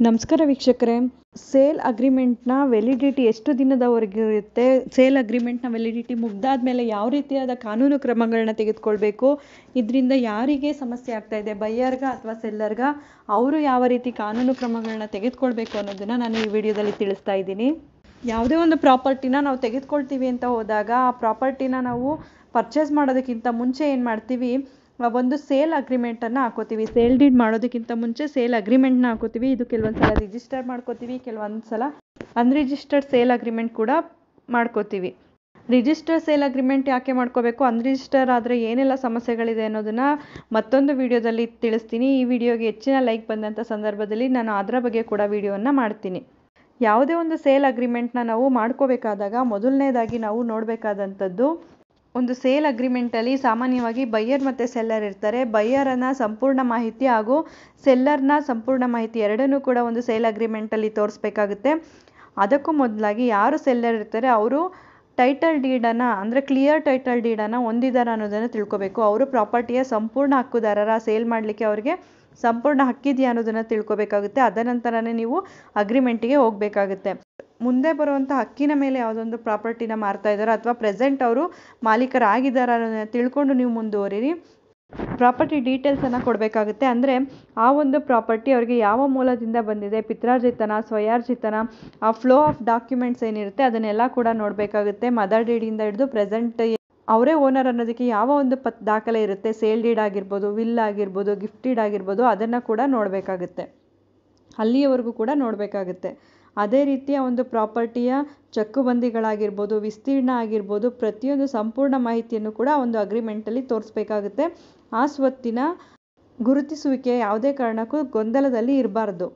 ನಮಸ್ಕಾರ ವೀಕ್ಷಕರೇ. Sale ಅಗ್ರಿಮೆಂಟ್ನ validity ಎಷ್ಟು ದಿನದವರೆಗೆ ಇರುತ್ತೆ, ಸೇಲ್ ಅಗ್ರಿಮೆಂಟ್ನ ವ್ಯಾಲಿಡಿಟಿ ಮುಗ್ದಾದ್ಮೇಲೆ ಯಾವ ರೀತಿಯಾದ ಕಾನೂನು ಕ್ರಮಗಳನ್ನ ತೆಗೆದುಕೊಳ್ಬೇಕು, ಇದರಿಂದ ಯಾರಿಗೆ ಸಮಸ್ಯೆ ಆಗ್ತಾ ಇದೆ, ಬೈಯರ್ಗ ಅಥವಾ ಸೆಲ್ಲರ್ಗ, ಅವರು ಯಾವ ರೀತಿ ಕಾನೂನು ಕ್ರಮಗಳನ್ನ ತೆಗೆದುಕೊಳ್ಬೇಕು ಅನ್ನೋದನ್ನು ನಾನು ಈ ವಿಡಿಯೋದಲ್ಲಿ ತಿಳಿಸ್ತಾ ಇದ್ದೀನಿ. ಯಾವುದೇ ಒಂದು ಪ್ರಾಪರ್ಟಿನ ನಾವು ತೆಗೆದುಕೊಳ್ತೀವಿ ಅಂತ ಹೋದಾಗ ಆ ಪ್ರಾಪರ್ಟಿನ ನಾವು ಪರ್ಚೇಸ್ ಮಾಡೋದಕ್ಕಿಂತ ಮುಂಚೆ ಏನು ಮಾಡ್ತೀವಿ, ಒಂದು ಸೇಲ್ ಅಗ್ರಿಮೆಂಟನ್ನು ಹಾಕೋತೀವಿ. ಸೇಲ್ ಡೀಡ್ ಮಾಡೋದಕ್ಕಿಂತ ಮುಂಚೆ ಸೇಲ್ ಅಗ್ರಿಮೆಂಟ್ನ ಹಾಕೋತೀವಿ. ಇದು ಕೆಲವೊಂದು ಸಲ ರಿಜಿಸ್ಟರ್ ಮಾಡ್ಕೋತೀವಿ, ಕೆಲವೊಂದು ಸಲ ಅನ್ರಿಜಿಸ್ಟರ್ಡ್ ಸೇಲ್ ಅಗ್ರಿಮೆಂಟ್ ಕೂಡ ಮಾಡ್ಕೋತೀವಿ. ರಿಜಿಸ್ಟರ್ ಸೇಲ್ ಅಗ್ರಿಮೆಂಟ್ ಯಾಕೆ ಮಾಡ್ಕೋಬೇಕು, ಅನ್ರಿಜಿಸ್ಟರ್ ಆದರೆ ಏನೆಲ್ಲ ಸಮಸ್ಯೆಗಳಿದೆ ಅನ್ನೋದನ್ನು ಮತ್ತೊಂದು ವಿಡಿಯೋದಲ್ಲಿ ತಿಳಿಸ್ತೀನಿ. ಈ ವಿಡಿಯೋಗೆ ಹೆಚ್ಚಿನ ಲೈಕ್ ಬಂದಂಥ ಸಂದರ್ಭದಲ್ಲಿ ನಾನು ಅದರ ಬಗ್ಗೆ ಕೂಡ ವಿಡಿಯೋವನ್ನು ಮಾಡ್ತೀನಿ. ಯಾವುದೇ ಒಂದು ಸೇಲ್ ಅಗ್ರಿಮೆಂಟ್ನ ನಾವು ಮಾಡ್ಕೋಬೇಕಾದಾಗ ಮೊದಲನೇದಾಗಿ ನಾವು ನೋಡಬೇಕಾದಂಥದ್ದು, ಒಂದು ಸೇಲ್ ಅಗ್ರಿಮೆಂಟಲ್ಲಿ ಸಾಮಾನ್ಯವಾಗಿ ಬೈಯರ್ ಮತ್ತು ಸೆಲ್ಲರ್ ಇರ್ತಾರೆ. ಬೈಯರನ್ನು ಸಂಪೂರ್ಣ ಮಾಹಿತಿ ಹಾಗೂ ಸೆಲ್ಲರ್ನ ಸಂಪೂರ್ಣ ಮಾಹಿತಿ ಎರಡನ್ನೂ ಕೂಡ ಒಂದು ಸೇಲ್ ಅಗ್ರಿಮೆಂಟಲ್ಲಿ ತೋರಿಸ್ಬೇಕಾಗುತ್ತೆ. ಅದಕ್ಕೂ ಮೊದಲಾಗಿ ಯಾರು ಸೆಲ್ಲರ್ ಇರ್ತಾರೆ ಅವರು ಟೈಟಲ್ ಡೀಡನ್ನು ಅಂದರೆ ಕ್ಲಿಯರ್ ಟೈಟಲ್ ಡೀಡನ್ನು ಹೊಂದಿದ್ದಾರೆ ಅನ್ನೋದನ್ನು ತಿಳ್ಕೊಬೇಕು. ಅವರು ಪ್ರಾಪರ್ಟಿಯ ಸಂಪೂರ್ಣ ಹಕ್ಕುದಾರರ, ಸೇಲ್ ಮಾಡಲಿಕ್ಕೆ ಅವರಿಗೆ ಸಂಪೂರ್ಣ ಹಕ್ಕಿದೆಯಾ ಅನ್ನೋದನ್ನು ತಿಳ್ಕೊಬೇಕಾಗುತ್ತೆ. ಅದನಂತರನೇ ನೀವು ಅಗ್ರಿಮೆಂಟಿಗೆ ಹೋಗಬೇಕಾಗುತ್ತೆ. ಮುಂದೆ ಬರುವಂಥ ಹಕ್ಕಿನ ಮೇಲೆ ಯಾವುದೊಂದು ಪ್ರಾಪರ್ಟಿನ ಮಾರ್ತಾ ಇದ್ದಾರೋ ಅಥವಾ ಪ್ರೆಸೆಂಟ್ ಅವರು ಮಾಲೀಕರಾಗಿದ್ದಾರೆ ಅನ್ನೋದನ್ನು ತಿಳ್ಕೊಂಡು ನೀವು ಮುಂದುವರಿರಿ. ಪ್ರಾಪರ್ಟಿ ಡೀಟೇಲ್ಸನ್ನು ಕೊಡಬೇಕಾಗುತ್ತೆ. ಅಂದರೆ ಆ ಒಂದು ಪ್ರಾಪರ್ಟಿ ಅವರಿಗೆ ಯಾವ ಮೂಲದಿಂದ ಬಂದಿದೆ, ಪಿತ್ರಾರ್ಜಿತನ, ಸ್ವಯಾರ್ಜಿತನ, ಆ ಫ್ಲೋ ಆಫ್ ಡಾಕ್ಯುಮೆಂಟ್ಸ್ ಏನಿರುತ್ತೆ ಅದನ್ನೆಲ್ಲ ಕೂಡ ನೋಡಬೇಕಾಗುತ್ತೆ. ಮದರ್ ಡೀಡಿಂದ ಹಿಡಿದು ಪ್ರೆಸೆಂಟ್ ಅವರೇ ಓನರ್ ಅನ್ನೋದಕ್ಕೆ ಯಾವ ಒಂದು ದಾಖಲೆ ಇರುತ್ತೆ, ಸೇಲ್ ಡೀಡ್ ಆಗಿರ್ಬೋದು, ವಿಲ್ ಆಗಿರ್ಬೋದು, ಗಿಫ್ಟ್ ಡೀಡ್ ಆಗಿರ್ಬೋದು, ಅದನ್ನು ಕೂಡ ನೋಡಬೇಕಾಗುತ್ತೆ. ಅಲ್ಲಿಯವರೆಗೂ ಕೂಡ ನೋಡಬೇಕಾಗುತ್ತೆ. ಅದೇ ರೀತಿಯ ಒಂದು ಪ್ರಾಪರ್ಟಿಯ ಚಕ್ಕುಬಂದಿಗಳಾಗಿರ್ಬೋದು, ವಿಸ್ತೀರ್ಣ ಆಗಿರ್ಬೋದು, ಪ್ರತಿಯೊಂದು ಸಂಪೂರ್ಣ ಮಾಹಿತಿಯನ್ನು ಕೂಡ ಒಂದು ಅಗ್ರಿಮೆಂಟಲ್ಲಿ ತೋರಿಸ್ಬೇಕಾಗುತ್ತೆ. ಆ ಸ್ವತ್ತಿನ ಗುರುತಿಸುವಿಕೆ ಯಾವುದೇ ಕಾರಣಕ್ಕೂ ಗೊಂದಲದಲ್ಲಿ ಇರಬಾರ್ದು.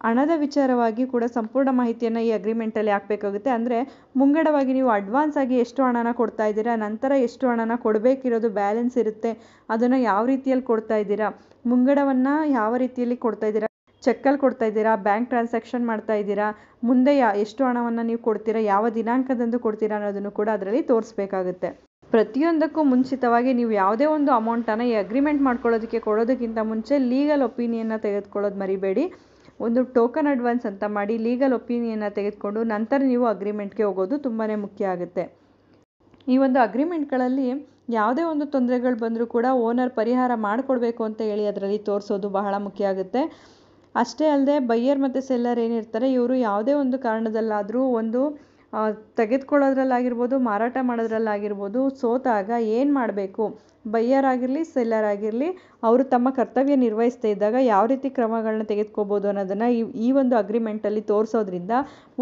ಹಣದ ವಿಚಾರವಾಗಿ ಕೂಡ ಸಂಪೂರ್ಣ ಮಾಹಿತಿಯನ್ನು ಈ ಅಗ್ರಿಮೆಂಟಲ್ಲಿ ಹಾಕಬೇಕಾಗುತ್ತೆ. ಅಂದರೆ ಮುಂಗಡವಾಗಿ ನೀವು ಅಡ್ವಾನ್ಸ್ ಆಗಿ ಎಷ್ಟು ಹಣನ ಕೊಡ್ತಾ ಇದ್ದೀರಾ, ನಂತರ ಎಷ್ಟು ಹಣನ ಕೊಡಬೇಕಿರೋದು ಬ್ಯಾಲೆನ್ಸ್ ಇರುತ್ತೆ, ಅದನ್ನು ಯಾವ ರೀತಿಯಲ್ಲಿ ಕೊಡ್ತಾ ಇದ್ದೀರಾ, ಮುಂಗಡವನ್ನು ಯಾವ ರೀತಿಯಲ್ಲಿ ಕೊಡ್ತಾ ಇದ್ದೀರಾ, ಚೆಕ್ಕಲ್ಲಿ ಕೊಡ್ತಾ ಇದ್ದೀರಾ, ಬ್ಯಾಂಕ್ ಟ್ರಾನ್ಸಾಕ್ಷನ್ ಮಾಡ್ತಾ ಇದ್ದೀರಾ, ಮುಂದೆ ಎಷ್ಟು ಹಣವನ್ನು ನೀವು ಕೊಡ್ತೀರಾ, ಯಾವ ದಿನಾಂಕದಂದು ಕೊಡ್ತೀರಾ ಅನ್ನೋದನ್ನು ಕೂಡ ಅದರಲ್ಲಿ ತೋರಿಸ್ಬೇಕಾಗುತ್ತೆ. ಪ್ರತಿಯೊಂದಕ್ಕೂ ಮುಂಚಿತವಾಗಿ ನೀವು ಯಾವುದೇ ಒಂದು ಅಮೌಂಟನ್ನು ಈ ಅಗ್ರಿಮೆಂಟ್ ಮಾಡ್ಕೊಳ್ಳೋದಕ್ಕೆ ಕೊಡೋದಕ್ಕಿಂತ ಮುಂಚೆ ಲೀಗಲ್ ಒಪಿನಿಯನ್ನ ತೆಗೆದುಕೊಳ್ಳೋದು ಮರಿಬೇಡಿ. ಒಂದು ಟೋಕನ್ ಅಡ್ವಾನ್ಸ್ ಅಂತ ಮಾಡಿ ಲೀಗಲ್ ಒಪಿನಿಯನ್ನ ತೆಗೆದುಕೊಂಡು ನಂತರ ನೀವು ಅಗ್ರಿಮೆಂಟ್ಗೆ ಹೋಗೋದು ತುಂಬಾ ಮುಖ್ಯ ಆಗುತ್ತೆ. ಈ ಒಂದು ಅಗ್ರಿಮೆಂಟ್ಗಳಲ್ಲಿ ಯಾವುದೇ ಒಂದು ತೊಂದರೆಗಳು ಬಂದರೂ ಕೂಡ ಓನರ್ ಪರಿಹಾರ ಮಾಡಿಕೊಡ್ಬೇಕು ಅಂತ ಹೇಳಿ ಅದರಲ್ಲಿ ತೋರಿಸೋದು ಬಹಳ ಮುಖ್ಯ ಆಗುತ್ತೆ. ಅಷ್ಟೇ ಅಲ್ಲದೆ ಬೈಯರ್ ಮತ್ತು ಸೆಲ್ಲರ್ ಏನಿರ್ತಾರೆ ಇವರು ಯಾವುದೇ ಒಂದು ಕಾರಣದಲ್ಲಾದರೂ ಒಂದು ತೆಗೆದುಕೊಳ್ಳೋದ್ರಲ್ಲಾಗಿರ್ಬೋದು, ಮಾರಾಟ ಮಾಡೋದ್ರಲ್ಲಾಗಿರ್ಬೋದು ಸೋತಾಗ ಏನು ಮಾಡಬೇಕು, ಬೈಯರ್ ಆಗಿರಲಿ ಸೆಲ್ಲರ್ ಆಗಿರಲಿ ಅವರು ತಮ್ಮ ಕರ್ತವ್ಯ ನಿರ್ವಹಿಸ್ತಾ ಇದ್ದಾಗ ಯಾವ ರೀತಿ ಕ್ರಮಗಳನ್ನ ತೆಗೆದುಕೋಬೋದು ಅನ್ನೋದನ್ನು ಈ ಒಂದು ಅಗ್ರಿಮೆಂಟಲ್ಲಿ ತೋರಿಸೋದ್ರಿಂದ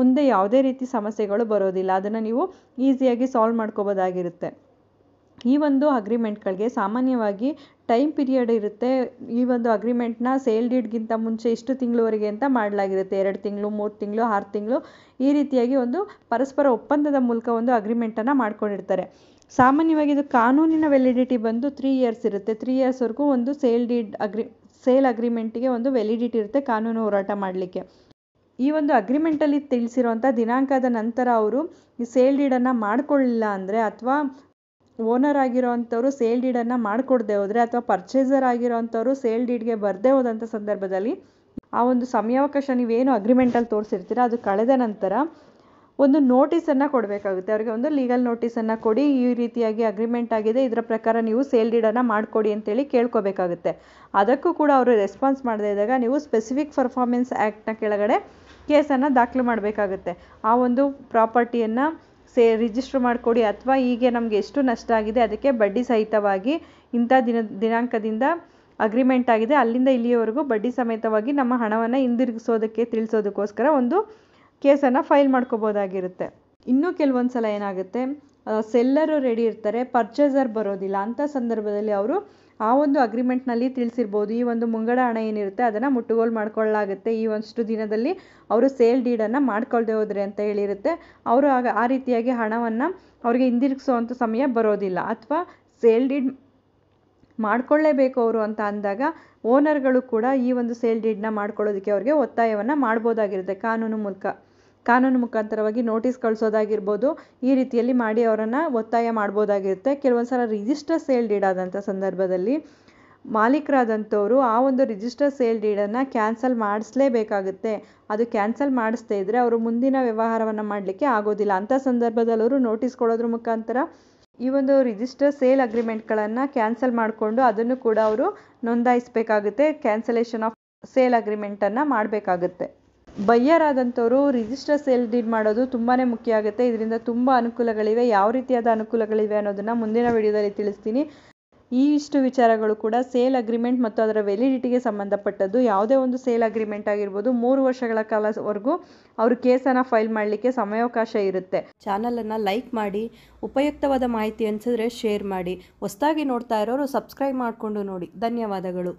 ಮುಂದೆ ಯಾವುದೇ ರೀತಿ ಸಮಸ್ಯೆಗಳು ಬರೋದಿಲ್ಲ. ಅದನ್ನು ನೀವು ಈಸಿಯಾಗಿ ಸಾಲ್ವ್ ಮಾಡ್ಕೋಬೋದಾಗಿರುತ್ತೆ. ಈ ಒಂದು ಅಗ್ರಿಮೆಂಟ್ಗಳಿಗೆ ಸಾಮಾನ್ಯವಾಗಿ ಟೈಮ್ ಪೀರಿಯಡ್ ಇರುತ್ತೆ. ಈ ಒಂದು ಅಗ್ರಿಮೆಂಟ್ನ ಸೇಲ್ ಡೀಡ್ಗಿಂತ ಮುಂಚೆ ಇಷ್ಟು ತಿಂಗಳವರೆಗೆ ಅಂತ ಮಾಡಲಾಗಿರುತ್ತೆ. 2 ತಿಂಗಳು, 3 ತಿಂಗಳು, 6 ತಿಂಗಳು ಈ ರೀತಿಯಾಗಿ ಒಂದು ಪರಸ್ಪರ ಒಪ್ಪಂದದ ಮೂಲಕ ಒಂದು ಅಗ್ರಿಮೆಂಟನ್ನು ಮಾಡ್ಕೊಂಡಿರ್ತಾರೆ. ಸಾಮಾನ್ಯವಾಗಿ ಇದು ಕಾನೂನಿನ ವ್ಯಾಲಿಡಿಟಿ ಬಂದು 3 ಇಯರ್ಸ್ ಇರುತ್ತೆ. 3 ಇಯರ್ಸ್ವರೆಗೂ ಒಂದು ಸೇಲ್ ಅಗ್ರಿಮೆಂಟಿಗೆ ಒಂದು ವ್ಯಾಲಿಡಿಟಿ ಇರುತ್ತೆ ಕಾನೂನು ಹೋರಾಟ ಮಾಡಲಿಕ್ಕೆ. ಈ ಒಂದು ಅಗ್ರಿಮೆಂಟಲ್ಲಿ ತಿಳಿಸಿರುವಂಥ ದಿನಾಂಕದ ನಂತರ ಅವರು ಈ ಸೇಲ್ ಡೀಡನ್ನು ಮಾಡಿಕೊಳ್ಳಿಲ್ಲ ಅಂದರೆ, ಅಥವಾ ಓನರ್ ಆಗಿರೋವಂಥವ್ರು ಸೇಲ್ ಡೀಡನ್ನು ಮಾಡಿಕೊಡದೆ ಹೋದರೆ, ಅಥವಾ ಪರ್ಚೇಸರ್ ಆಗಿರೋವಂಥವ್ರು ಸೇಲ್ ಡೀಡ್ಗೆ ಬರದೇ ಹೋದಂಥ ಸಂದರ್ಭದಲ್ಲಿ ಆ ಒಂದು ಸಮಯಾವಕಾಶ ನೀವೇನು ಅಗ್ರಿಮೆಂಟಲ್ಲಿ ತೋರಿಸಿರ್ತೀರ ಅದು ಕಳೆದ ನಂತರ ಒಂದು ನೋಟಿಸನ್ನು ಕೊಡಬೇಕಾಗುತ್ತೆ. ಅವರಿಗೆ ಒಂದು ಲೀಗಲ್ ನೋಟಿಸನ್ನು ಕೊಡಿ, ಈ ರೀತಿಯಾಗಿ ಅಗ್ರಿಮೆಂಟ್ ಆಗಿದೆ, ಇದರ ಪ್ರಕಾರ ನೀವು ಸೇಲ್ ಡೀಡನ್ನು ಮಾಡಿಕೊಡಿ ಅಂತೇಳಿ ಕೇಳ್ಕೋಬೇಕಾಗುತ್ತೆ. ಅದಕ್ಕೂ ಕೂಡ ಅವರು ರೆಸ್ಪಾನ್ಸ್ ಮಾಡದೇ ಇದ್ದಾಗ ನೀವು ಸ್ಪೆಸಿಫಿಕ್ ಪರ್ಫಾರ್ಮೆನ್ಸ್ ಆ್ಯಕ್ಟ್ನ ಕೆಳಗಡೆ ಕೇಸನ್ನು ದಾಖಲು ಮಾಡಬೇಕಾಗುತ್ತೆ. ಆ ಒಂದು ಪ್ರಾಪರ್ಟಿಯನ್ನು ರಿಜಿಸ್ಟರ್ ಮಾಡಿಕೊಡಿ, ಅಥವಾ ಹೀಗೆ ನಮಗೆ ಎಷ್ಟು ನಷ್ಟ ಆಗಿದೆ ಅದಕ್ಕೆ ಬಡ್ಡಿ ಸಹಿತವಾಗಿ ಇಂಥ ದಿನಾಂಕದಿಂದ ಅಗ್ರಿಮೆಂಟ್ ಆಗಿದೆ, ಅಲ್ಲಿಂದ ಇಲ್ಲಿಯವರೆಗೂ ಬಡ್ಡಿ ಸಮೇತವಾಗಿ ನಮ್ಮ ಹಣವನ್ನು ಹಿಂದಿರುಗಿಸೋದಕ್ಕೆ ತಿಳಿಸೋದಕ್ಕೋಸ್ಕರ ಒಂದು ಕೇಸನ್ನು ಫೈಲ್ ಮಾಡ್ಕೋಬೋದಾಗಿರುತ್ತೆ. ಇನ್ನೂ ಕೆಲವೊಂದು ಸಲ ಏನಾಗುತ್ತೆ, ಸೆಲ್ಲರು ರೆಡಿ ಇರ್ತಾರೆ, ಪರ್ಚೇಸರ್ ಬರೋದಿಲ್ಲ. ಅಂಥ ಸಂದರ್ಭದಲ್ಲಿ ಅವರು ಆ ಒಂದು ಅಗ್ರಿಮೆಂಟ್ನಲ್ಲಿ ತಿಳಿಸಿರ್ಬೋದು, ಈ ಒಂದು ಮುಂಗಡ ಹಣ ಏನಿರುತ್ತೆ ಅದನ್ನು ಮುಟ್ಟುಗೋಲು ಮಾಡ್ಕೊಳ್ಳಲಾಗುತ್ತೆ, ಈ ಒಂದಷ್ಟು ದಿನದಲ್ಲಿ ಅವರು ಸೇಲ್ ಡೀಡನ್ನು ಮಾಡ್ಕೊಳ್ದೆ ಹೋದರೆ ಅಂತ ಹೇಳಿರುತ್ತೆ. ಅವರು ಆ ರೀತಿಯಾಗಿ ಹಣವನ್ನು ಅವರಿಗೆ ಹಿಂದಿರುಗಿಸೋವಂಥ ಸಮಯ ಬರೋದಿಲ್ಲ. ಅಥವಾ ಸೇಲ್ ಡೀಡ್ ಮಾಡ್ಕೊಳ್ಳೇಬೇಕು ಅವರು ಅಂತ ಅಂದಾಗ ಓನರ್ಗಳು ಕೂಡ ಈ ಒಂದು ಸೇಲ್ ಡೀಡ್ನ ಮಾಡ್ಕೊಳ್ಳೋದಕ್ಕೆ ಅವ್ರಿಗೆ ಒತ್ತಾಯವನ್ನು ಮಾಡ್ಬೋದಾಗಿರುತ್ತೆ. ಕಾನೂನು ಮುಖಾಂತರವಾಗಿ ನೋಟಿಸ್ ಕಳಿಸೋದಾಗಿರ್ಬೋದು, ಈ ರೀತಿಯಲ್ಲಿ ಮಾಡಿ ಅವರನ್ನು ಒತ್ತಾಯ ಮಾಡ್ಬೋದಾಗಿರುತ್ತೆ. ಕೆಲವೊಂದು ಸಲ ರಿಜಿಸ್ಟರ್ ಸೇಲ್ ಡೀಡ್ ಆದಂಥ ಸಂದರ್ಭದಲ್ಲಿ ಮಾಲೀಕರಾದಂಥವರು ಆ ಒಂದು ರಿಜಿಸ್ಟರ್ ಸೇಲ್ ಡೀಡನ್ನು ಕ್ಯಾನ್ಸಲ್ ಮಾಡಿಸ್ಲೇಬೇಕಾಗುತ್ತೆ. ಅದು ಕ್ಯಾನ್ಸಲ್ ಮಾಡಿಸ್ದೇ ಇದ್ದರೆ ಅವರು ಮುಂದಿನ ವ್ಯವಹಾರವನ್ನು ಮಾಡಲಿಕ್ಕೆ ಆಗೋದಿಲ್ಲ. ಅಂಥ ಸಂದರ್ಭದಲ್ಲಿ ಅವರು ನೋಟಿಸ್ ಕೊಡೋದ್ರ ಮುಖಾಂತರ ಈ ಒಂದು ರಿಜಿಸ್ಟರ್ ಸೇಲ್ ಅಗ್ರಿಮೆಂಟ್ಗಳನ್ನು ಕ್ಯಾನ್ಸಲ್ ಮಾಡಿಕೊಂಡು ಅದನ್ನು ಕೂಡ ಅವರು ನೋಂದಾಯಿಸಬೇಕಾಗುತ್ತೆ. ಕ್ಯಾನ್ಸಲೇಷನ್ ಆಫ್ ಸೇಲ್ ಅಗ್ರಿಮೆಂಟನ್ನು ಮಾಡಬೇಕಾಗುತ್ತೆ. ಬಯ್ಯರ್ ಆದಂಥವರು ರಿಜಿಸ್ಟರ್ ಸೇಲ್ ಡೀಡ್ ಮಾಡೋದು ತುಂಬಾ ಮುಖ್ಯ ಆಗುತ್ತೆ. ಇದರಿಂದ ತುಂಬ ಅನುಕೂಲಗಳಿವೆ. ಯಾವ ರೀತಿಯಾದ ಅನುಕೂಲಗಳಿವೆ ಅನ್ನೋದನ್ನು ಮುಂದಿನ ವಿಡಿಯೋದಲ್ಲಿ ತಿಳಿಸ್ತೀನಿ. ಇಷ್ಟು ವಿಚಾರಗಳು ಕೂಡ ಸೇಲ್ ಅಗ್ರಿಮೆಂಟ್ ಮತ್ತು ಅದರ ವ್ಯಾಲಿಡಿಟಿಗೆ ಸಂಬಂಧಪಟ್ಟದ್ದು. ಯಾವುದೇ ಒಂದು ಸೇಲ್ ಅಗ್ರಿಮೆಂಟ್ ಆಗಿರ್ಬೋದು 3 ವರ್ಷಗಳ ಕಾಲವರೆಗೂ ಅವರು ಕೇಸನ್ನು ಫೈಲ್ ಮಾಡಲಿಕ್ಕೆ ಸಮಯಾವಕಾಶ ಇರುತ್ತೆ. ಚಾನಲನ್ನು ಲೈಕ್ ಮಾಡಿ, ಉಪಯುಕ್ತವಾದ ಮಾಹಿತಿ ಅನಿಸಿದ್ರೆ ಶೇರ್ ಮಾಡಿ. ಹೊಸದಾಗಿ ನೋಡ್ತಾ ಇರೋರು ಸಬ್ಸ್ಕ್ರೈಬ್ ಮಾಡಿಕೊಂಡು ನೋಡಿ. ಧನ್ಯವಾದಗಳು.